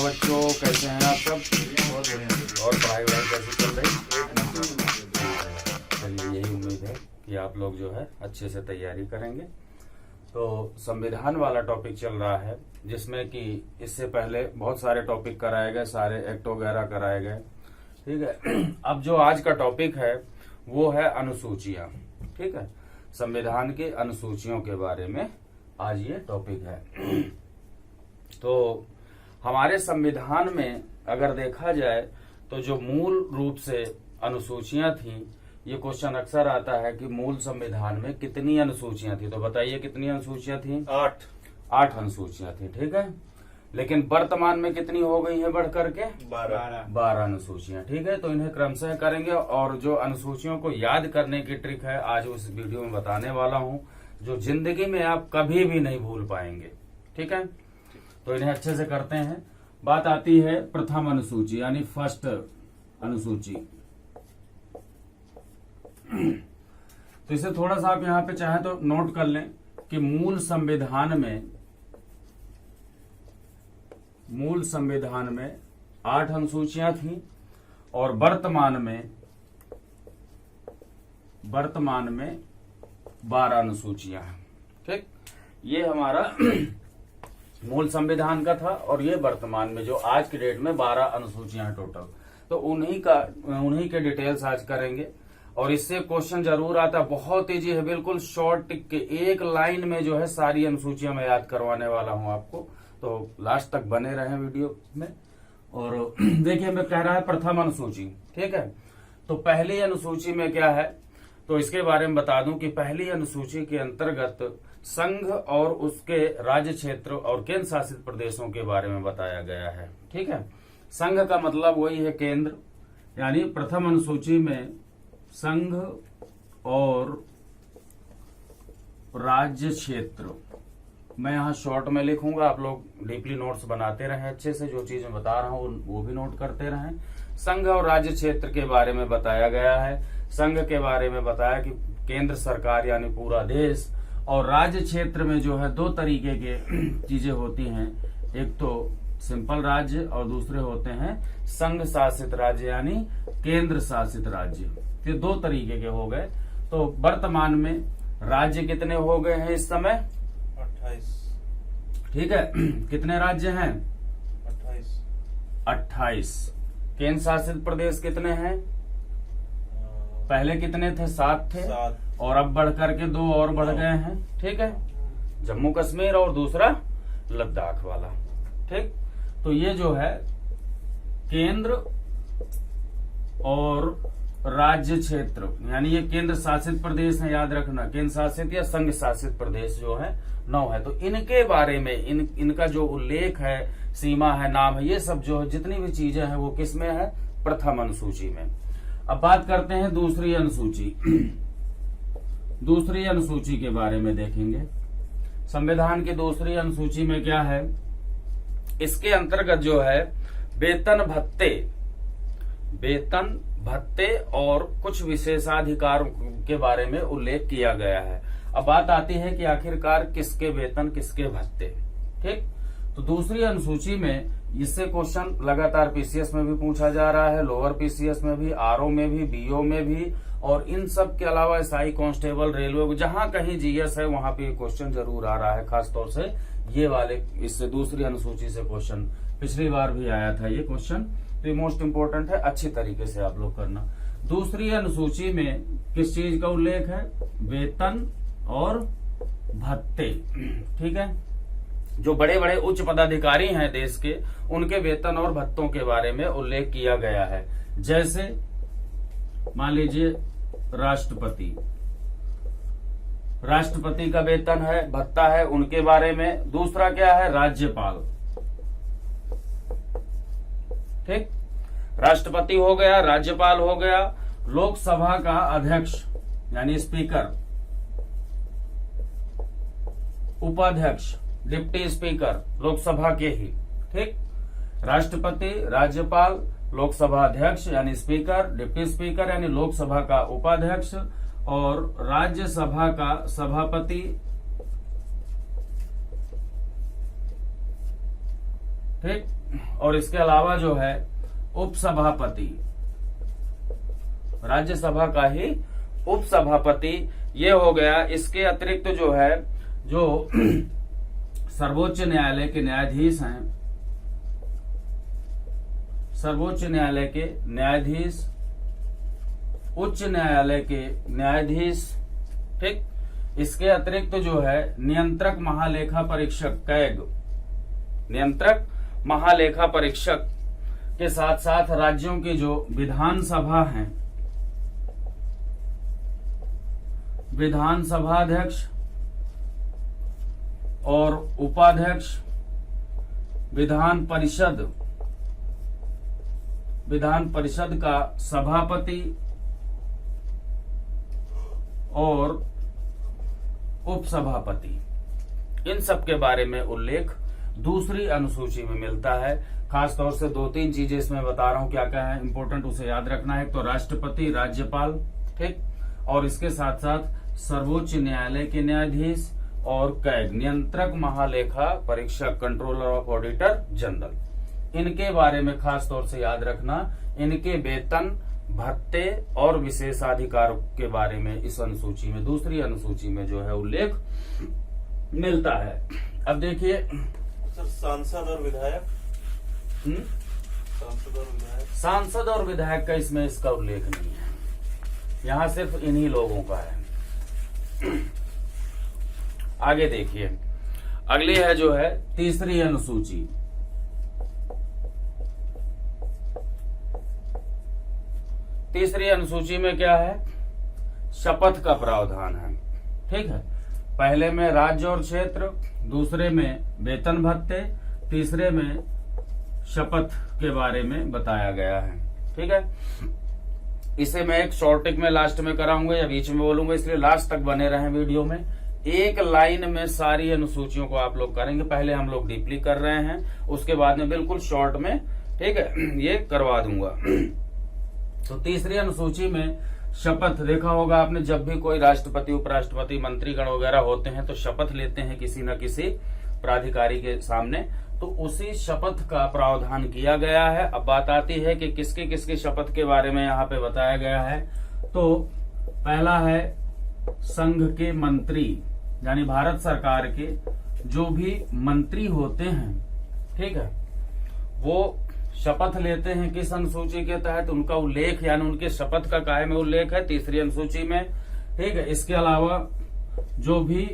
बच्चों, कैसे हैं आप सब? बहुत बढ़िया। और पढ़ाई वढ़ाई कैसी चल रही? चलिए, यही उम्मीद है कि आप लोग जो है अच्छे से तैयारी करेंगे। तो संविधान वाला टॉपिक चल रहा है, जिसमें कि इससे पहले बहुत सारे टॉपिक कराए गए, सारे एक्ट वगैरह कराए गए। ठीक है। अब जो आज का टॉपिक है वो है अनुसूचियां। ठीक है, संविधान के अनुसूचियों के बारे में आज ये टॉपिक है। तो हमारे संविधान में अगर देखा जाए तो जो मूल रूप से अनुसूचियां थी, ये क्वेश्चन अक्सर आता है कि मूल संविधान में कितनी अनुसूचियां थी। तो बताइए कितनी अनुसूचियां थी? 8 अनुसूचियां थी। ठीक है, लेकिन वर्तमान में कितनी हो गई है बढ़ करके? 12 अनुसूचियां। ठीक है, तो इन्हें क्रमशः करेंगे और जो अनुसूचियों को याद करने की ट्रिक है आज उस वीडियो में बताने वाला हूं, जो जिंदगी में आप कभी भी नहीं भूल पाएंगे। ठीक है, तो इन्हें अच्छे से करते हैं। बात आती है प्रथम अनुसूची यानी फर्स्ट अनुसूची। तो इसे थोड़ा सा आप यहाँ पे चाहे तो नोट कर लें कि मूल संविधान में 8 अनुसूचियां थी और वर्तमान में 12 अनुसूचियां हैं। ठीक, ये हमारा मूल संविधान का था और ये वर्तमान में जो आज की डेट में 12 अनुसूचियां हैं टोटल। तो उन्हीं के डिटेल्स आज करेंगे और इससे क्वेश्चन जरूर आता है। बहुत इजी है, बिल्कुल शॉर्ट टिक के एक लाइन में जो है सारी अनुसूचियां मैं याद करवाने वाला हूं आपको। तो लास्ट तक बने रहें वीडियो में। और देखिए, मैं कह रहा है प्रथम अनुसूची। ठीक है, तो पहली अनुसूची में क्या है तो इसके बारे में बता दूं कि पहली अनुसूची के अंतर्गत संघ और उसके राज्य क्षेत्र और केंद्र शासित प्रदेशों के बारे में बताया गया है। ठीक है, संघ का मतलब वही है केंद्र, यानी प्रथम अनुसूची में संघ और राज्य क्षेत्र। मैं यहाँ शॉर्ट में लिखूंगा, आप लोग डीपली नोट्स बनाते रहें अच्छे से। जो चीज मैं बता रहा हूँ वो भी नोट करते रहें। संघ और राज्य क्षेत्र के बारे में बताया गया है। संघ के बारे में बताया कि केंद्र सरकार यानी पूरा देश, और राज्य क्षेत्र में जो है 2 तरीके के चीजें होती हैं। एक तो सिंपल राज्य और दूसरे होते हैं संघ शासित राज्य यानी केंद्र शासित राज्य। ये 2 तरीके के हो गए। तो वर्तमान में राज्य कितने हो गए हैं इस समय? 28। ठीक है, कितने राज्य हैं? 28। केंद्र शासित प्रदेश कितने हैं? पहले कितने थे? 7 थे 7। और अब बढ़ करके 2 और बढ़ गए हैं। ठीक है, जम्मू कश्मीर और दूसरा लद्दाख वाला। ठीक, तो ये जो है केंद्र और राज्य क्षेत्र, यानी ये केंद्र शासित प्रदेश है, याद रखना। केंद्र शासित या संघ शासित प्रदेश जो है 9 है। तो इनके बारे में इनका जो उल्लेख है, सीमा है, नाम है, ये सब जो है जितनी भी चीजें हैं वो किस में है? प्रथम अनुसूची में। अब बात करते हैं दूसरी अनुसूची। दूसरी अनुसूची के बारे में देखेंगे। संविधान की दूसरी अनुसूची में क्या है? इसके अंतर्गत जो है वेतन भत्ते और कुछ विशेषाधिकार के बारे में उल्लेख किया गया है। अब बात आती है कि आखिरकार किसके वेतन, किसके भत्ते। ठीक, तो दूसरी अनुसूची में इससे क्वेश्चन लगातार पीसीएस में भी पूछा जा रहा है, लोअर पीसीएस में भी, आरओ में भी, बीओ में भी, और इन सब के अलावा एसआई, कांस्टेबल, रेलवे, जहां कहीं जीएस है वहां पे क्वेश्चन जरूर आ रहा है। खासतौर से ये वाले इससे दूसरी अनुसूची से क्वेश्चन पिछली बार भी आया था ये क्वेश्चन। तो ये मोस्ट इंपोर्टेंट है, अच्छी तरीके से आप लोग करना। दूसरी अनुसूची में किस चीज का उल्लेख है? वेतन और भत्ते। ठीक है, जो बड़े बड़े उच्च पदाधिकारी हैं देश के, उनके वेतन और भत्तों के बारे में उल्लेख किया गया है। जैसे मान लीजिए राष्ट्रपति का वेतन है, भत्ता है, उनके बारे में। दूसरा क्या है? राज्यपाल। ठीक, राष्ट्रपति हो गया, राज्यपाल हो गया, लोकसभा का अध्यक्ष यानी स्पीकर, उपाध्यक्ष, डिप्टी स्पीकर लोकसभा के ही। ठीक, राष्ट्रपति, राज्यपाल, लोकसभा अध्यक्ष यानी स्पीकर, डिप्टी स्पीकर यानी लोकसभा का उपाध्यक्ष, और राज्यसभा का सभापति। ठीक। और इसके अलावा जो है उपसभापति, राज्यसभा का ही उपसभापति, ये हो गया। इसके अतिरिक्त जो है, जो सर्वोच्च न्यायालय के न्यायाधीश हैं, सर्वोच्च न्यायालय के न्यायाधीश, उच्च न्यायालय के न्यायाधीश, ठीक। इसके अतिरिक्त जो है नियंत्रक महालेखा परीक्षक, कैग, नियंत्रक महालेखा परीक्षक के साथ साथ राज्यों की जो विधानसभा हैं, विधानसभा अध्यक्ष और उपाध्यक्ष, विधान परिषद का सभापति और उपसभापति, इन सब के बारे में उल्लेख दूसरी अनुसूची में मिलता है। खासतौर से 2-3 चीजें इसमें बता रहा हूं, क्या क्या है इंपॉर्टेंट, उसे याद रखना है। तो राष्ट्रपति, राज्यपाल, ठीक, और इसके साथ साथ सर्वोच्च न्यायालय के न्यायाधीश और कैग, नियंत्रक महालेखा परीक्षक, कंट्रोलर ऑफ ऑडिटर जनरल, इनके बारे में खास तौर से याद रखना। इनके वेतन, भत्ते और विशेषाधिकारों के बारे में इस अनुसूची में, दूसरी अनुसूची में जो है उल्लेख मिलता है। अब देखिए सांसद और विधायक, सांसद और विधायक का इसमें इसका उल्लेख नहीं है, यहाँ सिर्फ इन्हीं लोगों का है। आगे देखिए, अगली है जो है तीसरी अनुसूची। तीसरी अनुसूची में क्या है, शपथ का प्रावधान है, ठीक है। पहले में राज्य और क्षेत्र, दूसरे में वेतन भत्ते, तीसरे में शपथ के बारे में बताया गया है, ठीक है। इसे मैं एक शॉर्टिक में लास्ट में कराऊंगा या बीच में बोलूंगा, इसलिए लास्ट तक बने रहें वीडियो में। एक लाइन में सारी अनुसूचियों को आप लोग करेंगे। पहले हम लोग डीपली कर रहे हैं, उसके बाद में बिल्कुल शॉर्ट में, ठीक है, ये करवा दूंगा। तो तीसरी अनुसूची में शपथ, देखा होगा आपने, जब भी कोई राष्ट्रपति, उपराष्ट्रपति, मंत्रीगण वगैरह होते हैं तो शपथ लेते हैं किसी न किसी प्राधिकारी के सामने, तो उसी शपथ का प्रावधान किया गया है। अब बात आती है कि किसके किसके शपथ के बारे में यहाँ पे बताया गया है। तो पहला है संघ के मंत्री, यानी भारत सरकार के जो भी मंत्री होते हैं, ठीक है, वो शपथ लेते हैं किस अनुसूची के तहत, उनका उल्लेख, यानी उनके शपथ का काय में उल्लेख है तीसरी अनुसूची में, ठीक है। इसके अलावा जो भी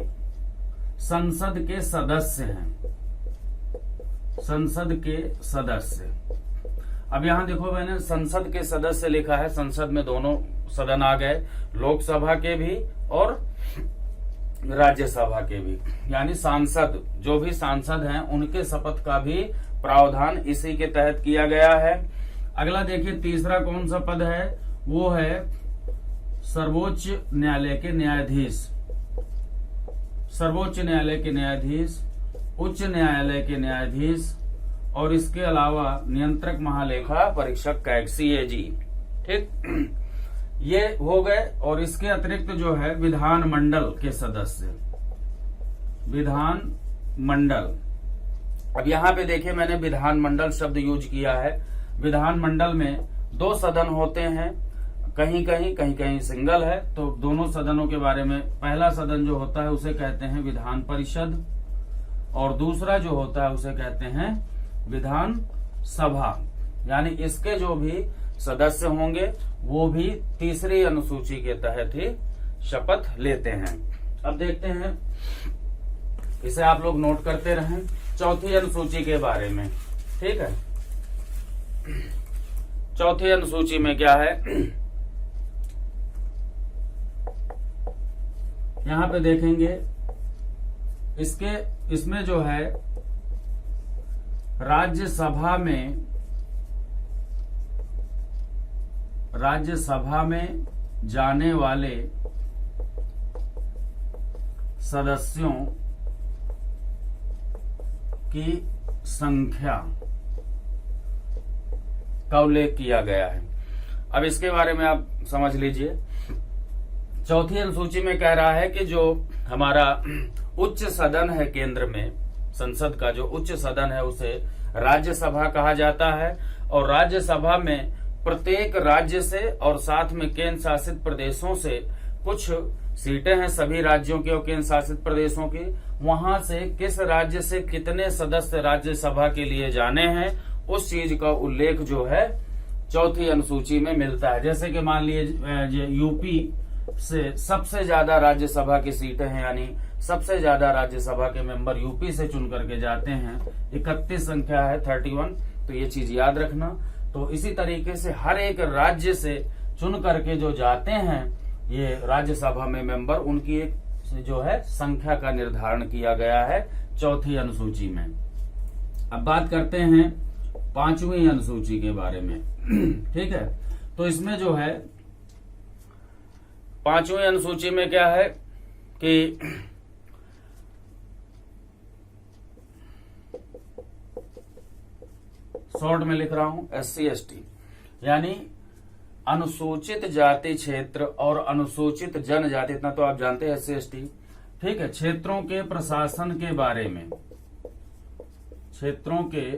संसद के सदस्य हैं, संसद के सदस्य, अब यहां देखो मैंने संसद के सदस्य लिखा है, संसद में दोनों सदन आ गए, लोकसभा के भी और राज्यसभा के भी, यानी सांसद, जो भी सांसद हैं उनके शपथ का भी प्रावधान इसी के तहत किया गया है। अगला देखिए, तीसरा कौन सा पद है, वो है सर्वोच्च न्यायालय के न्यायाधीश, सर्वोच्च न्यायालय के न्यायाधीश, उच्च न्यायालय के न्यायाधीश और इसके अलावा नियंत्रक महालेखा परीक्षक, कैग, CAG, ठीक, ये हो गए। और इसके अतिरिक्त जो है विधानमंडल के सदस्य, विधानमंडल। अब यहाँ पे देखिए मैंने विधानमंडल शब्द यूज किया है। विधानमंडल में 2 सदन होते हैं, कहीं कहीं सिंगल है। तो दोनों सदनों के बारे में, पहला सदन जो होता है उसे कहते हैं विधान परिषद और दूसरा जो होता है उसे कहते हैं विधान सभा, यानी इसके जो भी सदस्य होंगे वो भी तीसरी अनुसूची के तहत ही शपथ लेते हैं। अब देखते हैं, इसे आप लोग नोट करते रहें, चौथी अनुसूची के बारे में, ठीक है। चौथी अनुसूची में क्या है, यहां पे देखेंगे, इसमें जो है राज्यसभा में जाने वाले सदस्यों की संख्या का उल्लेख किया गया है। अब इसके बारे में आप समझ लीजिए। चौथी अनुसूची में कह रहा है कि जो हमारा उच्च सदन है केंद्र में, संसद का जो उच्च सदन है उसे राज्यसभा कहा जाता है। और राज्यसभा में प्रत्येक राज्य से और साथ में केंद्र शासित प्रदेशों से कुछ सीटें हैं, सभी राज्यों के और केंद्र शासित प्रदेशों की, वहां से किस राज्य से कितने सदस्य राज्यसभा के लिए जाने हैं उस चीज का उल्लेख जो है चौथी अनुसूची में मिलता है। जैसे कि मान लीजिए यूपी से सबसे ज्यादा राज्यसभा की सीटें हैं, यानी सबसे ज्यादा राज्यसभा के मेंबर यूपी से चुन करके जाते हैं, 31 संख्या है 31, तो ये चीज याद रखना। तो इसी तरीके से हर एक राज्य से चुन करके जो जाते हैं ये राज्यसभा में मेंबर, उनकी एक जो है संख्या का निर्धारण किया गया है चौथी अनुसूची में। अब बात करते हैं पांचवी अनुसूची के बारे में। ठीक है, तो इसमें जो है पांचवी अनुसूची में क्या है कि शॉर्ट में लिख रहा हूं SC ST, यानी अनुसूचित जाति क्षेत्र और अनुसूचित जनजाति, इतना तो आप जानते हैं SC ST। ठीक है, क्षेत्रों के प्रशासन के बारे में, क्षेत्रों के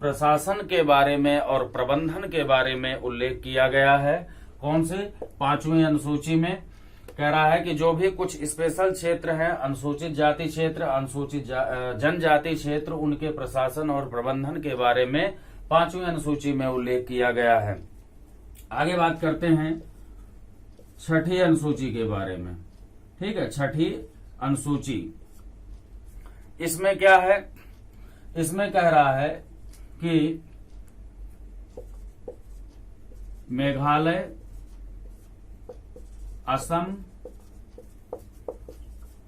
प्रशासन के बारे में और प्रबंधन के बारे में उल्लेख किया गया है। कौन से? पांचवी अनुसूची में कह रहा है कि जो भी कुछ स्पेशल क्षेत्र हैं, अनुसूचित जाति क्षेत्र, अनुसूचित जनजाति क्षेत्र, उनके प्रशासन और प्रबंधन के बारे में पांचवी अनुसूची में उल्लेख किया गया है। आगे बात करते हैं छठी अनुसूची के बारे में। ठीक है, छठी अनुसूची, इसमें क्या है? इसमें कह रहा है कि मेघालय, असम,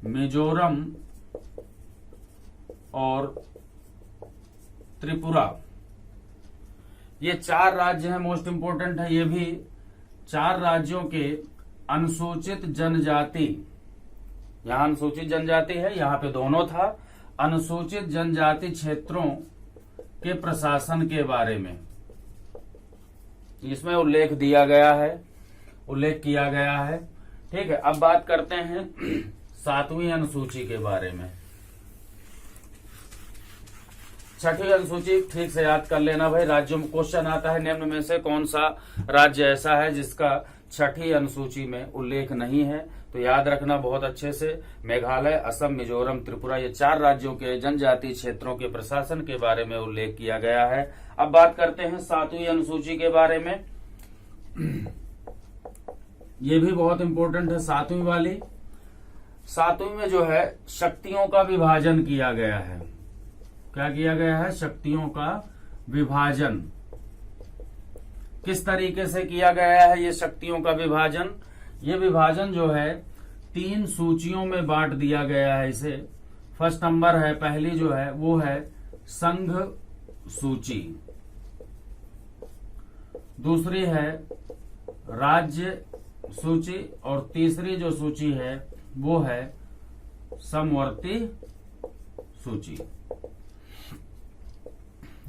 मिजोरम और त्रिपुरा, ये 4 राज्य हैं, मोस्ट इंपोर्टेंट है ये भी। 4 राज्यों के अनुसूचित जनजाति, यहां अनुसूचित जनजाति है, यहां पे दोनों था, अनुसूचित जनजाति क्षेत्रों के प्रशासन के बारे में इसमें उल्लेख दिया गया है, उल्लेख किया गया है। ठीक है, अब बात करते हैं 7वीं अनुसूची के बारे में। छठी अनुसूची ठीक से याद कर लेना भाई, राज्यों में क्वेश्चन आता है निम्न में से कौन सा राज्य ऐसा है जिसका छठी अनुसूची में उल्लेख नहीं है, तो याद रखना बहुत अच्छे से। मेघालय, असम, मिजोरम, त्रिपुरा, ये 4 राज्यों के जनजातीय क्षेत्रों के प्रशासन के बारे में उल्लेख किया गया है। अब बात करते हैं 7वीं अनुसूची के बारे में। ये भी बहुत इंपॉर्टेंट है 7वीं वाली। 7वीं में जो है शक्तियों का विभाजन किया गया है। क्या किया गया है? शक्तियों का विभाजन। किस तरीके से किया गया है ये शक्तियों का विभाजन? ये विभाजन जो है 3 सूचियों में बांट दिया गया है इसे। फर्स्ट नंबर है, पहली जो है वो है संघ सूची, दूसरी है राज्य सूची और तीसरी जो सूची है वो है समवर्ती सूची।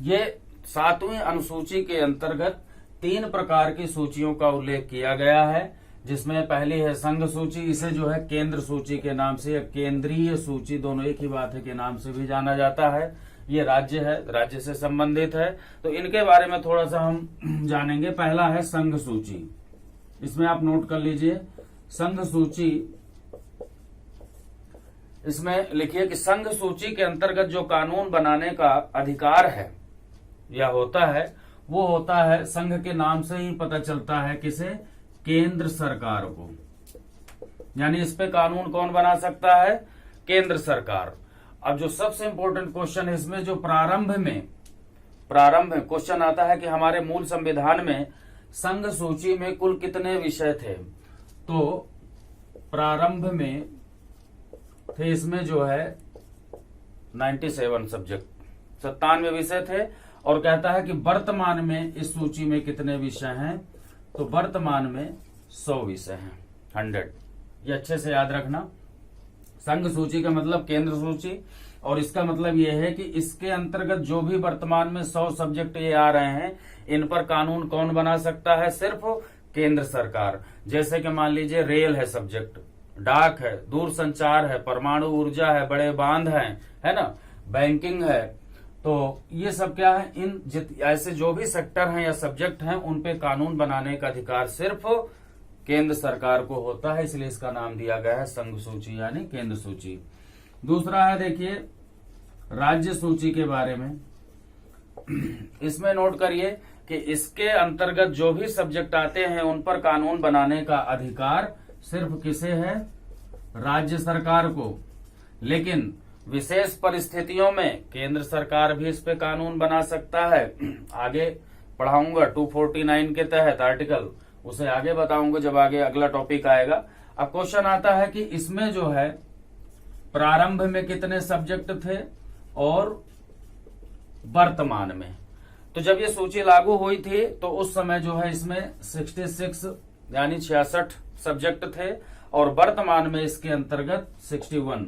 ये 7वीं अनुसूची के अंतर्गत 3 प्रकार की सूचियों का उल्लेख किया गया है, जिसमें पहली है संघ सूची, इसे जो है केंद्र सूची के नाम से या केंद्रीय सूची, दोनों एक ही बात है, के नाम से भी जाना जाता है। ये राज्य है, राज्य से संबंधित है, तो इनके बारे में थोड़ा सा हम जानेंगे। पहला है संघ सूची, इसमें आप नोट कर लीजिए संघ सूची। इसमें लिखिए कि संघ सूची के अंतर्गत जो कानून बनाने का अधिकार है या होता है वो होता है, संघ के नाम से ही पता चलता है, किसे? केंद्र सरकार को। यानी इस पे कानून कौन बना सकता है? केंद्र सरकार। अब जो सबसे इंपॉर्टेंट क्वेश्चन है इसमें, जो प्रारंभ में क्वेश्चन आता है कि हमारे मूल संविधान में संघ सूची में कुल कितने विषय थे, तो प्रारंभ में थे इसमें जो है 97 सब्जेक्ट, 97 विषय थे। और कहता है कि वर्तमान में इस सूची में कितने विषय हैं, तो वर्तमान में 100 विषय हैं, 100। ये अच्छे से याद रखना। संघ सूची का मतलब केंद्र सूची, और इसका मतलब ये है कि इसके अंतर्गत जो भी वर्तमान में 100 सब्जेक्ट ये आ रहे हैं, इन पर कानून कौन बना सकता है? सिर्फ केंद्र सरकार। जैसे कि मान लीजिए रेल है सब्जेक्ट, डाक है, दूर संचार है, परमाणु ऊर्जा है, बड़े बांध हैं, है ना, बैंकिंग है, तो ये सब क्या है, ऐसे जो भी सेक्टर हैं या सब्जेक्ट हैं उन पे कानून बनाने का अधिकार सिर्फ केंद्र सरकार को होता है, इसलिए इसका नाम दिया गया है संघ सूची यानी केंद्र सूची। दूसरा है देखिए राज्य सूची के बारे में। इसमें नोट करिए कि इसके अंतर्गत जो भी सब्जेक्ट आते हैं उन पर कानून बनाने का अधिकार सिर्फ किसे है, राज्य सरकार को। लेकिन विशेष परिस्थितियों में केंद्र सरकार भी इस पे कानून बना सकता है। आगे पढ़ाऊंगा 249 के तहत आर्टिकल, उसे आगे बताऊंगा जब आगे अगला टॉपिक आएगा। अब क्वेश्चन आता है कि इसमें जो है प्रारंभ में कितने सब्जेक्ट थे और वर्तमान में। तो जब ये सूची लागू हुई थी तो उस समय जो है इसमें 66 यानी 66 सब्जेक्ट थे और वर्तमान में इसके अंतर्गत 61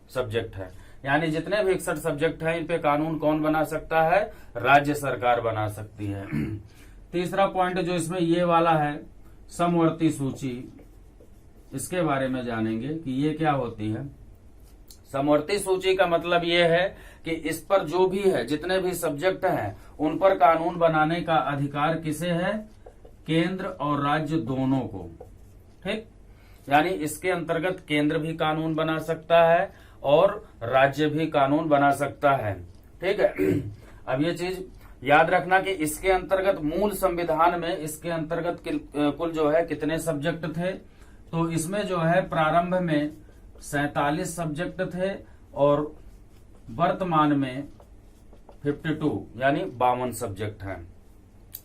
सब्जेक्ट है। यानी जितने भी 61 सब्जेक्ट हैं इन पे कानून कौन बना सकता है, राज्य सरकार बना सकती है। तीसरा पॉइंट जो इसमें ये वाला है समवर्ती सूची, इसके बारे में जानेंगे कि ये क्या होती है। समवर्ती सूची का मतलब ये है कि इस पर जो भी है, जितने भी सब्जेक्ट हैं उन पर कानून बनाने का अधिकार किसे है, केंद्र और राज्य दोनों को। ठीक, यानी इसके अंतर्गत केंद्र भी कानून बना सकता है और राज्य भी कानून बना सकता है। ठीक है। अब ये चीज याद रखना कि इसके अंतर्गत मूल संविधान में इसके अंतर्गत कुल जो है कितने सब्जेक्ट थे, तो इसमें जो है प्रारंभ में 47 सब्जेक्ट थे और वर्तमान में 52 यानी 52 सब्जेक्ट हैं।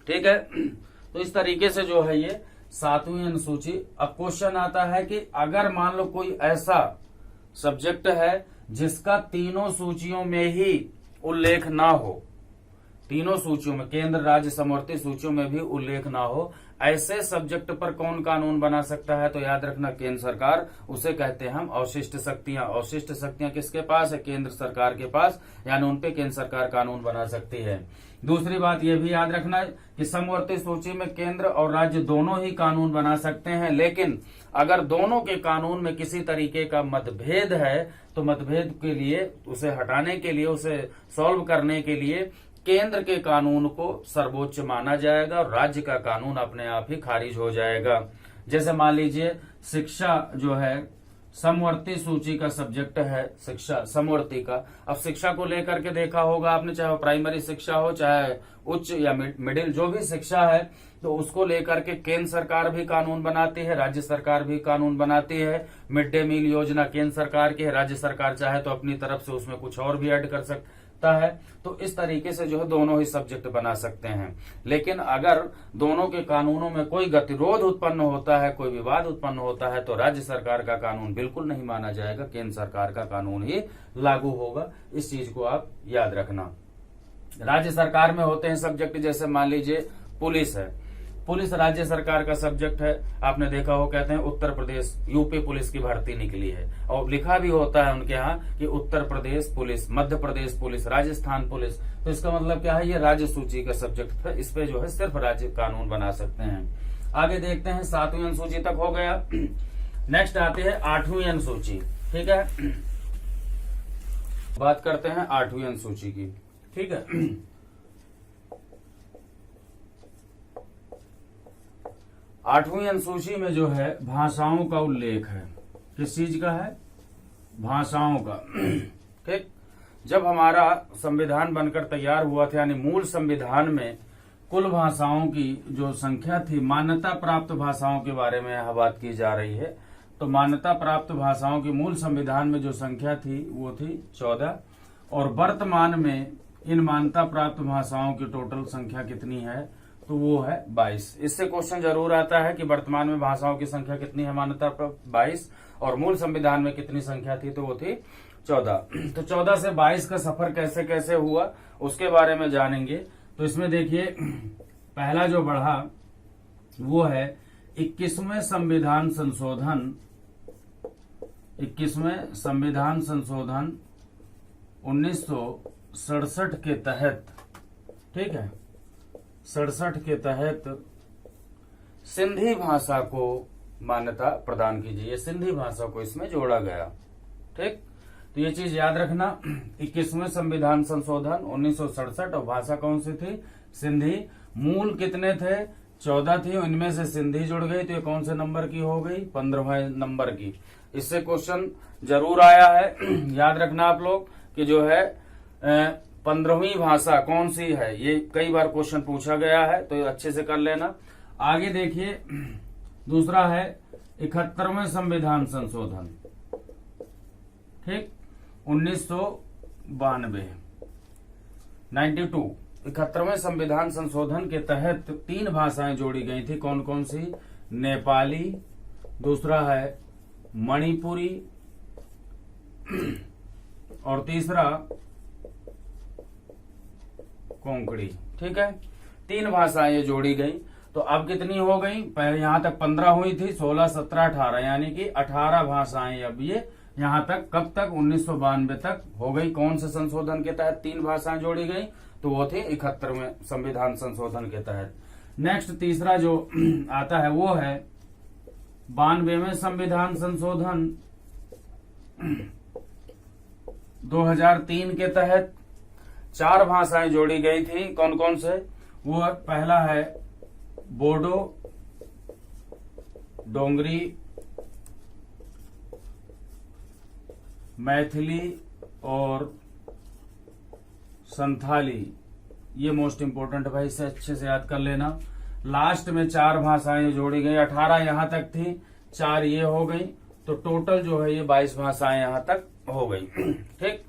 ठीक है। तो इस तरीके से जो है ये 7वीं अनुसूची। अब क्वेश्चन आता है कि अगर मान लो कोई ऐसा सब्जेक्ट है जिसका तीनों सूचियों में ही उल्लेख ना हो, तीनों सूचियों में केंद्र राज्य समवर्ती सूचियों में भी उल्लेख ना हो, ऐसे सब्जेक्ट पर कौन कानून बना सकता है, तो याद रखना केंद्र सरकार, उसे कहते हैं हम अवशिष्ट शक्तियां। अवशिष्ट शक्तियां किसके पास है, केंद्र सरकार के पास, यानी उनपे केंद्र सरकार कानून बना सकती है। दूसरी बात यह भी याद रखना कि समवर्ती सूची में केंद्र और राज्य दोनों ही कानून बना सकते हैं, लेकिन अगर दोनों के कानून में किसी तरीके का मतभेद है तो मतभेद के लिए, उसे हटाने के लिए, उसे सॉल्व करने के लिए केंद्र के कानून को सर्वोच्च माना जाएगा और राज्य का कानून अपने आप ही खारिज हो जाएगा। जैसे मान लीजिए शिक्षा जो है समवर्ती सूची का सब्जेक्ट है, शिक्षा समवर्ती का। अब शिक्षा को लेकर के देखा होगा आपने, चाहे प्राइमरी शिक्षा हो चाहे उच्च या मिडिल, जो भी शिक्षा है, तो उसको लेकर के केंद्र सरकार भी कानून बनाती है, राज्य सरकार भी कानून बनाती है। मिड डे मील योजना केंद्र सरकार की है, राज्य सरकार चाहे तो अपनी तरफ से उसमें कुछ और भी ऐड कर सकता है। तो इस तरीके से जो है दोनों ही सब्जेक्ट बना सकते हैं। लेकिन अगर दोनों के कानूनों में कोई गतिरोध उत्पन्न होता है, कोई विवाद उत्पन्न होता है, तो राज्य सरकार का कानून बिल्कुल नहीं माना जाएगा, केंद्र सरकार का कानून ही लागू होगा। इस चीज को आप याद रखना। राज्य सरकार में होते हैं सब्जेक्ट, जैसे मान लीजिए पुलिस है, पुलिस राज्य सरकार का सब्जेक्ट है। आपने देखा हो, कहते हैं उत्तर प्रदेश यूपी पुलिस की भर्ती निकली है, और लिखा भी होता है उनके यहाँ कि Uttar Pradesh police, Madhya Pradesh police, Rajasthan police. तो इसका मतलब क्या है, ये राज्य सूची का सब्जेक्ट है, इस पे जो है सिर्फ राज्य कानून बना सकते हैं। आगे देखते हैं, 7वीं अनुसूची तक हो गया। नेक्स्ट आती है 8वीं अनुसूची। ठीक है, बात करते हैं 8वीं अनुसूची की। ठीक है, 8वीं अनुसूची में जो है भाषाओं का उल्लेख है। किस चीज का है, भाषाओं का। ठीक, जब हमारा संविधान बनकर तैयार हुआ था, यानी मूल संविधान में कुल भाषाओं की जो संख्या थी, मान्यता प्राप्त भाषाओं के बारे में यह बात की जा रही है। तो मान्यता प्राप्त भाषाओं की मूल संविधान में जो संख्या थी वो थी 14, और वर्तमान में इन मान्यता प्राप्त भाषाओं की टोटल संख्या कितनी है, तो वो है 22। इससे क्वेश्चन जरूर आता है कि वर्तमान में भाषाओं की संख्या कितनी है, मान्यता प्राप्त 22, और मूल संविधान में कितनी संख्या थी, तो वो थी 14। तो 14 से 22 का सफर कैसे कैसे हुआ उसके बारे में जानेंगे। तो इसमें देखिए, पहला जो बढ़ा वो है 21वें संविधान संशोधन, 21वें संविधान संशोधन 1967 के तहत। ठीक है, 67 के तहत सिंधी भाषा को मान्यता प्रदान कीजिए, सिंधी भाषा को इसमें जोड़ा गया। ठीक, तो ये चीज याद रखना। 21वें संविधान संशोधन 1967 और भाषा कौन सी थी? सिंधी। मूल कितने थे? 14 थी, इनमें से सिंधी जुड़ गई तो ये कौन से नंबर की हो गई? 15वें नंबर की। इससे क्वेश्चन जरूर आया है। याद रखना आप लोग कि जो है 15वीं भाषा कौन सी है, ये कई बार क्वेश्चन पूछा गया है, तो अच्छे से कर लेना। आगे देखिए, दूसरा है 71वें संविधान संशोधन, ठीक, 1992 92। 71वें संविधान संशोधन के तहत 3 भाषाएं जोड़ी गई थी। कौन कौन सी? नेपाली, दूसरा है मणिपुरी और तीसरा कोंकणी। ठीक है, 3 भाषाएं ये जोड़ी गई। तो अब कितनी हो गई? पहले यहां तक 15 हुई थी, 16, 17, 18, यानी कि 18 भाषाएं अब ये यहां तक, कब तक? 1992 तक हो गई। कौन से संशोधन के तहत 3 भाषाएं जोड़ी गई? तो वो थी 71वें संविधान संशोधन के तहत। नेक्स्ट तीसरा जो आता है वो है 92वें संविधान संशोधन 2003 के तहत 4 भाषाएं जोड़ी गई थी। कौन कौन से? वो पहला है बोडो, डोंगरी, मैथिली और संथाली। ये मोस्ट इंपोर्टेंट है भाई, इसे अच्छे से याद कर लेना। लास्ट में 4 भाषाएं जोड़ी गई। 18 यहां तक थी, 4 ये हो गई, तो टोटल जो है ये 22 भाषाएं यहां तक हो गई। ठीक,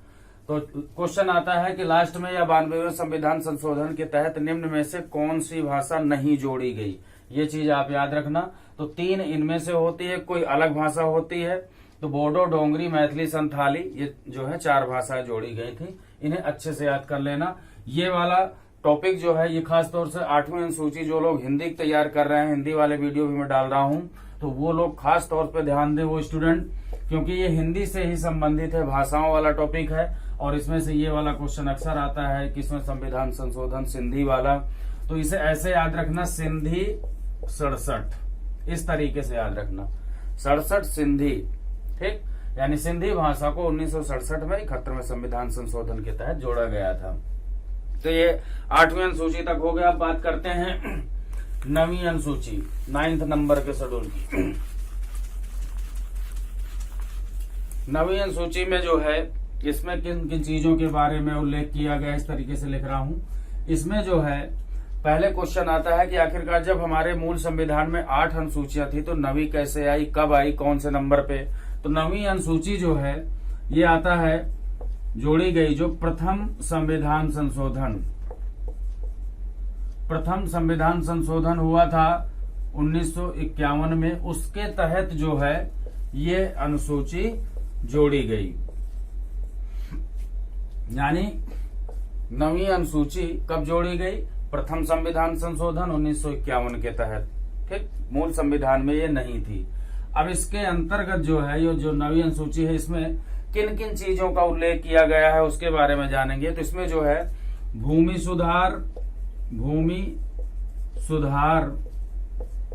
तो क्वेश्चन आता है कि लास्ट में या 92वें संविधान संशोधन के तहत निम्न में से कौन सी भाषा नहीं जोड़ी गई? ये चीज आप याद रखना। तो 3 इनमें से होती है, कोई अलग भाषा होती है। तो बोडो, डोंगरी, मैथिली, संथाली, ये जो है 4 भाषाएं जोड़ी गई थी। इन्हें अच्छे से याद कर लेना। ये वाला टॉपिक जो है ये खास तौर से 8वीं अनुसूची जो लोग हिंदी तैयार कर रहे हैं, हिंदी वाले वीडियो भी मैं डाल रहा हूं, तो वो लोग खास तौर पे ध्यान दें, वो स्टूडेंट, क्योंकि ये हिंदी से ही संबंधित है, भाषाओं वाला टॉपिक है। और इसमें से ये वाला क्वेश्चन अक्सर आता है, 21वें संविधान संशोधन सिंधी वाला। तो इसे ऐसे याद रखना, सिंधी 67, इस तरीके से याद रखना, 67 सिंधी। ठीक, यानी सिंधी भाषा को 1967 में 71वें संविधान संशोधन के तहत जोड़ा गया था। तो ये 8वीं अनुसूची तक हो गया। अब बात करते हैं 9वीं अनुसूची, 9th नंबर के शेड्यूल की। 9वीं अनुसूची में जो है इसमें किन किन चीजों के बारे में उल्लेख किया गया, इस तरीके से लिख रहा हूं। इसमें जो है पहले क्वेश्चन आता है कि आखिरकार जब हमारे मूल संविधान में 8 अनुसूचियां थी तो 9वीं कैसे आई, कब आई, कौन से नंबर पे? तो 9वीं अनुसूची जो है ये आता है, जोड़ी गई जो प्रथम संविधान संशोधन। प्रथम संविधान संशोधन हुआ था 1951 में, उसके तहत जो है ये अनुसूची जोड़ी गई। यानी 9वीं अनुसूची कब जोड़ी गई? प्रथम संविधान संशोधन 1951 के तहत। ठीक, मूल संविधान में ये नहीं थी। अब इसके अंतर्गत जो है ये जो 9वीं अनुसूची है, इसमें किन किन चीजों का उल्लेख किया गया है उसके बारे में जानेंगे। तो इसमें जो है भूमि सुधार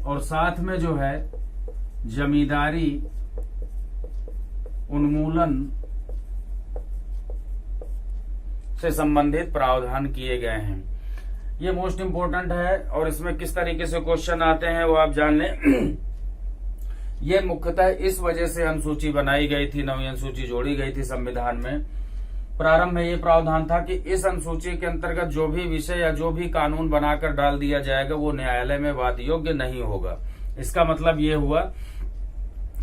और साथ में जो है जमींदारी उन्मूलन से संबंधित प्रावधान किए गए हैं। ये मोस्ट इंपोर्टेंट है और इसमें किस तरीके से क्वेश्चन आते हैं वो आप जान लें। ये मुख्यतः इस वजह से अनुसूची बनाई गई थी, 9वीं अनुसूची जोड़ी गई थी संविधान में। प्रारंभ में ये प्रावधान था कि इस अनुसूची के अंतर्गत जो भी विषय या जो भी कानून बनाकर डाल दिया जाएगा वो न्यायालय में वाद योग्य नहीं होगा। इसका मतलब ये हुआ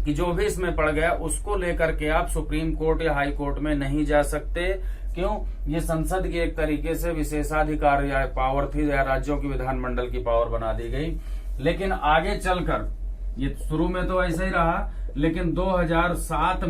कि जो भी इसमें पड़ गया उसको लेकर के आप सुप्रीम कोर्ट या हाई कोर्ट में नहीं जा सकते। क्यों? ये संसद की एक तरीके से विशेषाधिकार या पावर थी, या राज्यों की विधानमंडल की पावर बना दी गई। लेकिन आगे चलकर ये शुरू में तो ऐसे ही रहा, लेकिन 2007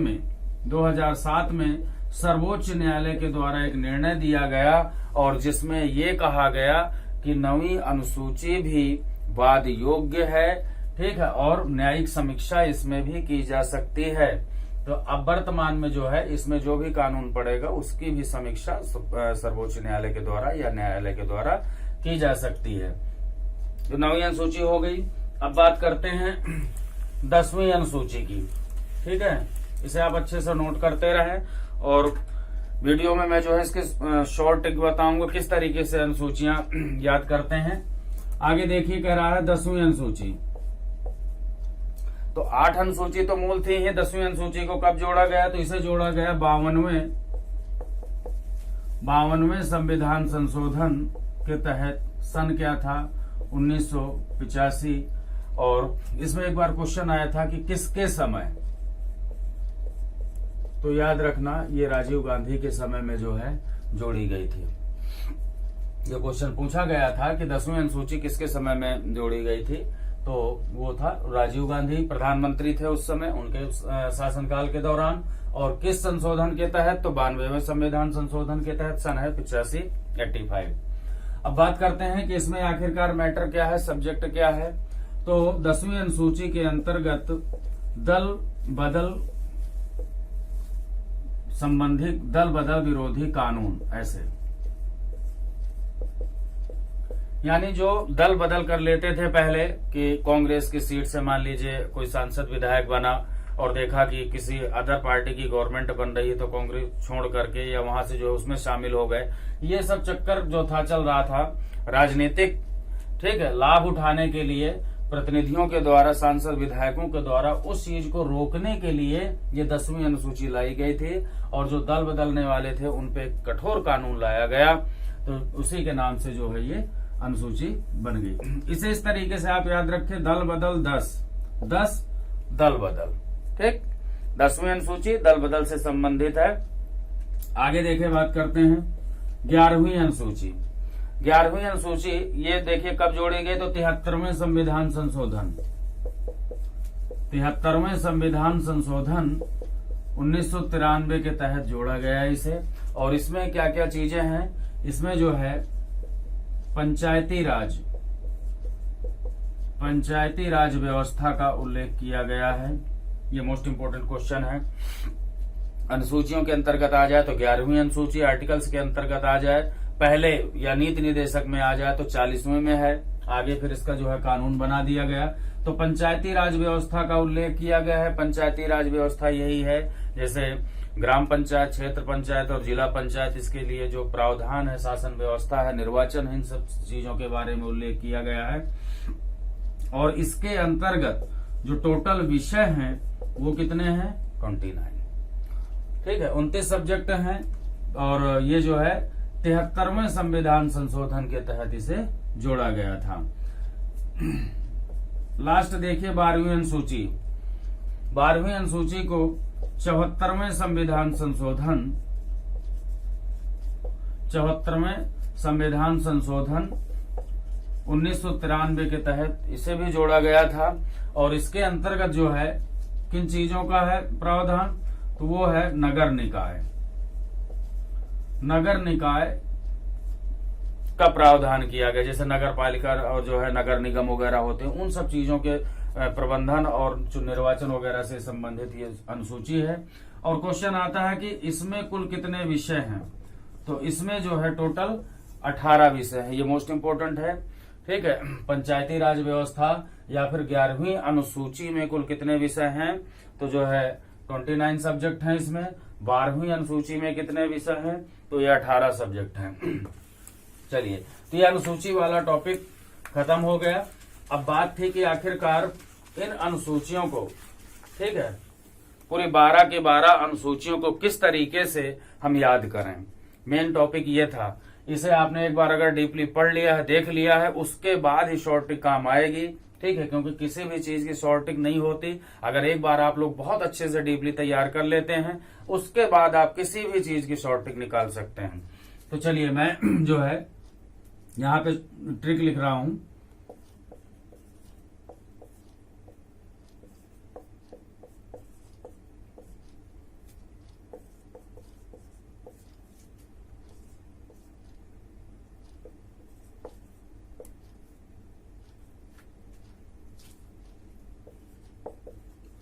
में सर्वोच्च न्यायालय के द्वारा एक निर्णय दिया गया और जिसमें ये कहा गया कि 9वीं अनुसूची भी वाद योग्य है। ठीक है, और न्यायिक समीक्षा इसमें भी की जा सकती है। तो अब वर्तमान में जो है इसमें जो भी कानून पड़ेगा उसकी भी समीक्षा सर्वोच्च न्यायालय के द्वारा या न्यायालय के द्वारा की जा सकती है। तो 9वीं अनुसूची हो गई। अब बात करते हैं 10वीं अनुसूची की। ठीक है, इसे आप अच्छे से नोट करते रहें और वीडियो में मैं जो है इसके शॉर्ट ट्रिक बताऊंगा किस तरीके से अनुसूचियां याद करते हैं। आगे देखिए, कह रहा है 10वीं अनुसूची। तो 8 अनुसूची तो मूल थी ही, 10वीं अनुसूची को कब जोड़ा गया? तो इसे जोड़ा गया 52वें संविधान संशोधन के तहत। सन क्या था? 1985। और इसमें एक बार क्वेश्चन आया था कि किसके समय, तो याद रखना ये राजीव गांधी के समय में जो है जोड़ी गई थी। ये क्वेश्चन पूछा गया था कि 10वीं अनुसूची किसके समय में जोड़ी गई थी, तो वो था राजीव गांधी, प्रधानमंत्री थे उस समय, उनके शासनकाल के दौरान। और किस संशोधन के तहत? तो 92वें संविधान संशोधन के तहत। सन है 85। अब बात करते हैं कि इसमें आखिरकार मैटर क्या है, सब्जेक्ट क्या है। तो 10वीं अनुसूची के अंतर्गत दल बदल विरोधी कानून, ऐसे यानी जो दल बदल कर लेते थे पहले कि कांग्रेस की सीट से मान लीजिए कोई सांसद विधायक बना और देखा कि किसी अदर पार्टी की गवर्नमेंट बन रही है तो कांग्रेस छोड़ करके या वहां से जो उसमें शामिल हो गए। ये सब चक्कर जो था चल रहा था राजनीतिक, ठीक है, लाभ उठाने के लिए प्रतिनिधियों के द्वारा, सांसद विधायकों के द्वारा उस चीज को रोकने के लिए ये 10वीं अनुसूची लाई गई थी। और जो दल बदलने वाले थे उन पे कठोर कानून लाया गया, तो उसी के नाम से जो है ये अनुसूची बन गई। इसे इस तरीके से आप याद रखें, दल बदल 10 दल बदल, ठीक। 10वीं अनुसूची दल बदल से संबंधित है। आगे देखे, बात करते हैं 11वीं अनुसूची। 11वीं अनुसूची ये देखिए कब जोड़ी गई? तो 73वें संविधान संशोधन। 73वें संविधान संशोधन 1993 के तहत जोड़ा गया है इसे। और इसमें क्या क्या चीजें हैं? इसमें जो है पंचायती राज व्यवस्था का उल्लेख किया गया है। ये मोस्ट इंपोर्टेंट क्वेश्चन है। अनुसूचियों के अंतर्गत आ जाए तो 11वीं अनुसूची, आर्टिकल्स के अंतर्गत आ जाए पहले या नीति निर्देशक में आ जाए तो 40वें में है। आगे फिर इसका जो है कानून बना दिया गया। तो पंचायती राज व्यवस्था का उल्लेख किया गया है। पंचायती राज व्यवस्था यही है जैसे ग्राम पंचायत, क्षेत्र पंचायत और जिला पंचायत, इसके लिए जो प्रावधान है, शासन व्यवस्था है, निर्वाचन है, इन सब चीजों के बारे में उल्लेख किया गया है। और इसके अंतर्गत जो टोटल विषय हैं वो कितने हैं? 29, ठीक है, 29 सब्जेक्ट हैं। और ये जो है 73वें संविधान संशोधन के तहत इसे जोड़ा गया था। लास्ट देखिए 12वीं अनुसूची। 12वीं अनुसूची को 74वें संविधान संशोधन 1993 के तहत इसे भी जोड़ा गया था। और इसके अंतर्गत जो है किन चीजों का है प्रावधान? तो वो है नगर निकाय का प्रावधान किया गया। जैसे नगर पालिका और जो है नगर निगम वगैरह होते हैं, उन सब चीजों के प्रबंधन और निर्वाचन वगैरह से संबंधित ये अनुसूची है। और क्वेश्चन आता है कि इसमें कुल कितने विषय हैं? तो इसमें जो है टोटल 18 विषय है। ये मोस्ट इंपोर्टेंट है, ठीक है। पंचायती राज व्यवस्था या फिर 11वीं अनुसूची में कुल कितने विषय हैं? तो जो है 29 सब्जेक्ट हैं इसमें। 12वीं अनुसूची में कितने विषय हैं? तो ये 18 सब्जेक्ट हैं। चलिए, तो ये अनुसूची वाला टॉपिक खत्म हो गया। अब बात थी कि आखिरकार इन अनुसूचियों को, ठीक है, पूरी 12 के 12 अनुसूचियों को किस तरीके से हम याद करें, मेन टॉपिक ये था। इसे आपने एक बार अगर डीपली पढ़ लिया है, देख लिया है, उसके बाद ही शॉर्ट ट्रिक काम आएगी, ठीक है। क्योंकि किसी भी चीज की शॉर्ट ट्रिक नहीं होती। अगर एक बार आप लोग बहुत अच्छे से डीपली तैयार कर लेते हैं, उसके बाद आप किसी भी चीज की शॉर्ट ट्रिक निकाल सकते हैं। तो चलिए, मैं जो है यहाँ पे ट्रिक लिख रहा हूं।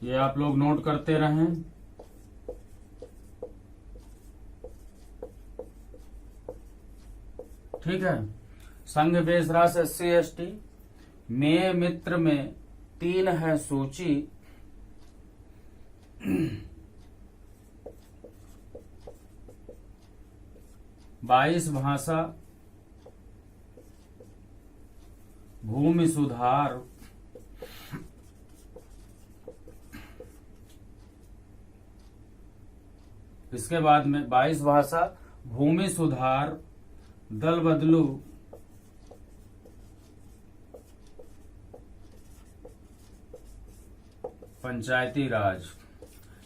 ये आप लोग नोट करते रहें। ठीक है। संघ बेसरास SC/ST में मित्र में 3 है सूची। 22 भाषा भूमि सुधार इसके बाद में 22 भाषा भूमि सुधार दल बदलू पंचायती राज,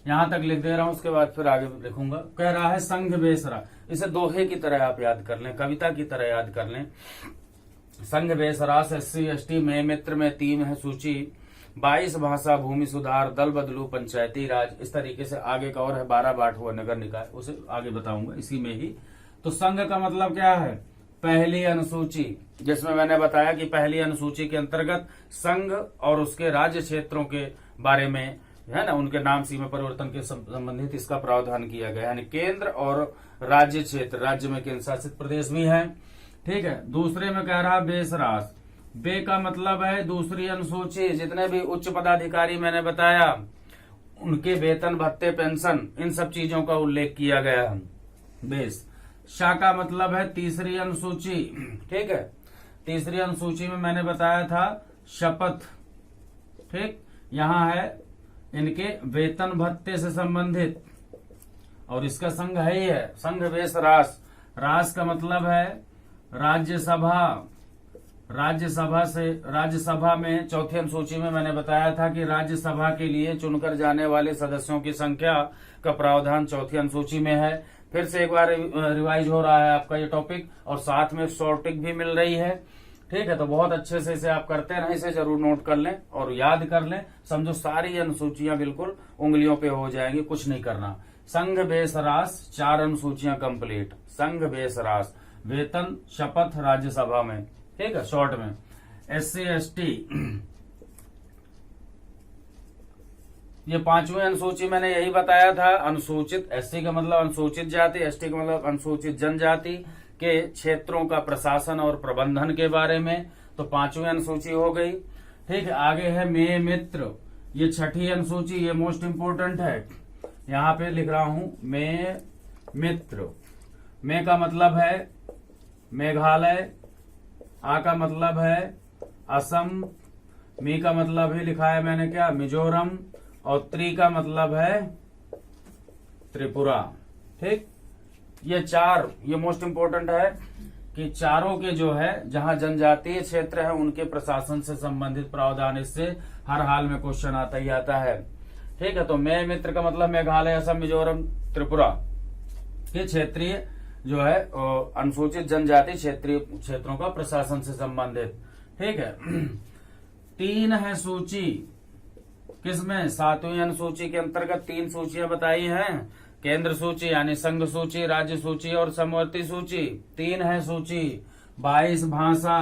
यहां तक लिख दे रहा हूं। उसके बाद फिर आगे लिखूंगा। कह रहा है संघ बेसरा, इसे दोहे की तरह आप याद कर लें, कविता की तरह याद कर लें। संघ बेसरास SC ST में मित्र में 3 है सूची, 22 भाषा भूमि सुधार दल बदलू पंचायती राज, इस तरीके से आगे का और है 12 बांट हुआ नगर निकाय, उसे आगे बताऊंगा इसी में ही। तो संघ का मतलब क्या है? पहली अनुसूची, जिसमें मैंने बताया कि पहली अनुसूची के अंतर्गत संघ और उसके राज्य क्षेत्रों के बारे में है ना, उनके नाम सीमा परिवर्तन के संबंधित इसका प्रावधान किया गया, यानी केंद्र और राज्य क्षेत्र, राज्य में केंद्र शासित प्रदेश भी है। ठीक है। दूसरे में कह रहा बेसरास, बे का मतलब है दूसरी अनुसूची, जितने भी उच्च पदाधिकारी मैंने बताया उनके वेतन भत्ते पेंशन इन सब चीजों का उल्लेख किया गया है। बेस। शा का मतलब है तीसरी अनुसूची। ठीक है। तीसरी अनुसूची में मैंने बताया था शपथ। ठीक। यहां है इनके वेतन भत्ते से संबंधित, और इसका संघ है ही है संघ बेस रास। रास का मतलब है राज्यसभा। राज्यसभा में चौथी अनुसूची में मैंने बताया था कि राज्यसभा के लिए चुनकर जाने वाले सदस्यों की संख्या का प्रावधान चौथी अनुसूची में है। फिर से एक बार रिवाइज हो रहा है आपका ये टॉपिक, और साथ में शॉर्टिंग भी मिल रही है। ठीक है। तो बहुत अच्छे से इसे आप करते रहें, इसे जरूर नोट कर लें और याद कर लें। समझो सारी अनुसूचियां बिल्कुल उंगलियों पे हो जाएंगी, कुछ नहीं करना। संघ बेस रास 4 अनुसूचियां कंप्लीट। संघ बेस रास, वेतन, शपथ, राज्यसभा में। ठीक है। शॉर्ट में SC ST ये 5वीं अनुसूची मैंने यही बताया था। अनुसूचित, SC का मतलब अनुसूचित जाति, ST का मतलब अनुसूचित जनजाति के क्षेत्रों का प्रशासन और प्रबंधन के बारे में। तो 5वीं अनुसूची हो गई। ठीक है। आगे है मे मित्र, ये 6ठी अनुसूची, ये मोस्ट इंपोर्टेंट है। यहां पे लिख रहा हूं मे मित्र। मे का मतलब है मेघालय, आ का मतलब है असम, मी का मतलब ही लिखा है मैंने क्या, मिजोरम, और त्रि का मतलब है त्रिपुरा। ठीक। ये 4 ये मोस्ट इंपोर्टेंट है कि चारों के जो है जहां जनजातीय क्षेत्र है उनके प्रशासन से संबंधित प्रावधान, इससे हर हाल में क्वेश्चन आता ही आता है। ठीक है। तो मे मित्र का मतलब मेघालय, असम, मिजोरम, त्रिपुरा के क्षेत्रीय जो है अनुसूचित जनजाति क्षेत्रीय क्षेत्रों का प्रशासन से संबंधित। ठीक है। 3 है सूची, किसमें? 7वीं अनुसूची के अंतर्गत 3 सूचियां बताई हैं। केंद्र सूची यानी संघ सूची, राज्य सूची और समवर्ती सूची। 3 है सूची। 22 भाषा,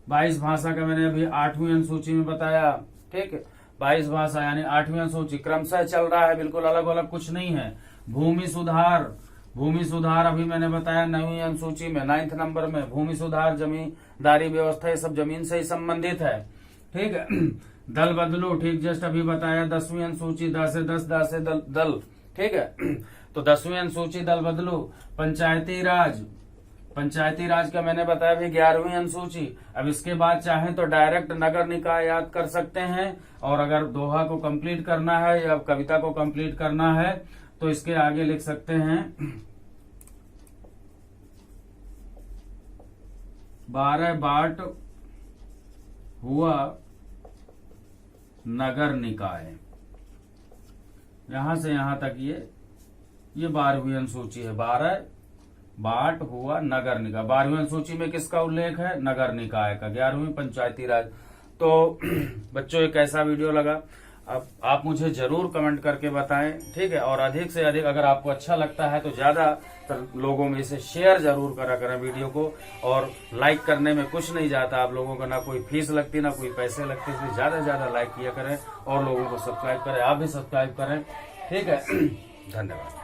22 भाषा का मैंने अभी 8वीं अनुसूची में बताया। ठीक है। 22 भाषा यानी 8वीं अनुसूची क्रमशः चल रहा है, बिल्कुल अलग अलग कुछ नहीं है। भूमि सुधार, भूमि सुधार अभी मैंने बताया 9वीं अनुसूची में, 9th नंबर में। भूमि सुधार, जमींदारी व्यवस्था, ये सब जमीन से ही संबंधित है। ठीक है। दल बदलू, ठीक, जस्ट अभी बताया 10वीं अनुसूची, 10 से 10, 10 से दल। ठीक है। तो 10वीं अनुसूची दल बदलू। पंचायती राज, पंचायती राज का मैंने बताया भी 11वीं अनुसूची। अब इसके बाद चाहें तो डायरेक्ट नगर निकाय याद कर सकते हैं, और अगर दोहा को कंप्लीट करना है या कविता को कंप्लीट करना है तो इसके आगे लिख सकते हैं 12 बाट हुआ नगर निकाय। यहां से यहां तक ये 12वीं अनुसूची है। 12 बाट हुआ नगर निकाय। 12वीं अनुसूची में किसका उल्लेख है? नगर निकाय का। 11वीं पंचायती राज। तो बच्चों, ये कैसा वीडियो लगा अब आप मुझे जरूर कमेंट करके बताएं। ठीक है। और अधिक से अधिक अगर आपको अच्छा लगता है तो ज्यादा लोगों में इसे शेयर जरूर करा करें वीडियो को। और लाइक करने में कुछ नहीं जाता आप लोगों को, ना कोई फीस लगती ना कोई पैसे लगते, इसलिए ज्यादा से ज्यादा लाइक किया करें और लोगों को सब्सक्राइब करें। आप भी सब्सक्राइब करें। ठीक है। धन्यवाद।